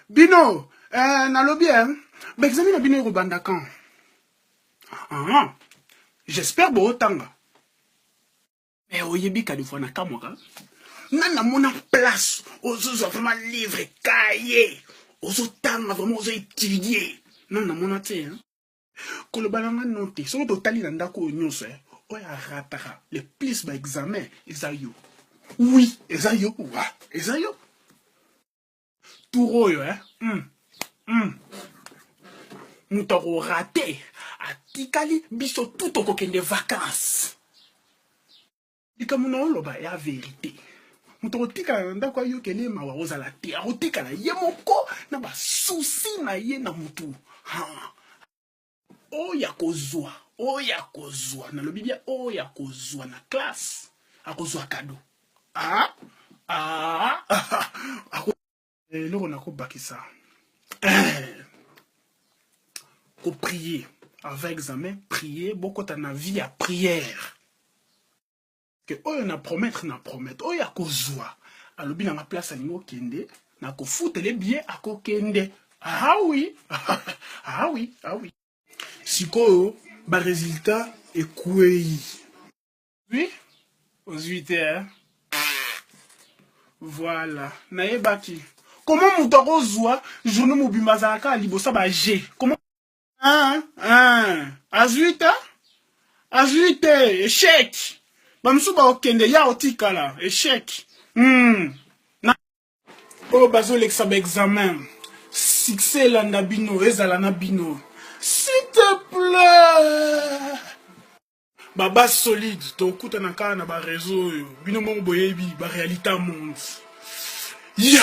Bino, nalobi, examen na bino robanda quand? Ah, j'espère beau tanga. Mais oyebi ka de fois na kamora. Nana mona place, ozo vraiment livre, cahier, ozo tanga vraiment ozo étudier. Nana mona te, hein? Kolobalanga note, so totali na ndako nyonso, oya rataka, les plus ba examen, ezayo. Oui, ezayo, wa, ezayo. Touroyo, Moutaro raté, atikali biso tout au coquin de vacances. Likamuna oloba ya vérité. Moutaro tika nda kwa yo kele mawa ozala te, arotika na ye moko na ba souci na ye na mutu. Ha. Oya kozwa, na lobi bien oya kozwa na classe, akozwa cadeau. Loko na ko bakisa. Ko prier avec examen, prier beaucoup ta na vie à prière. Que oyo na promettre, oya kozwa. Alobi na ma place alingo kende, na ko foutre les billets à ko kende. Ah oui. Ah oui. Siko ba résultat ekouei. Oui, aux 8 heures. Voilà. Naye baki. Comment moutako zwa, journée mobimazaka libosa ba G. Comment Azuita? Azuite, échec. Bamsuba okende ya otikala, échec. Oh, bazo l'examen examen. Succès la nabino, ezala nabino. S'il te plaît. Baba solide, tokuta na kana ba réseau. Bino mo boyebi, ba réalité monde. Ya!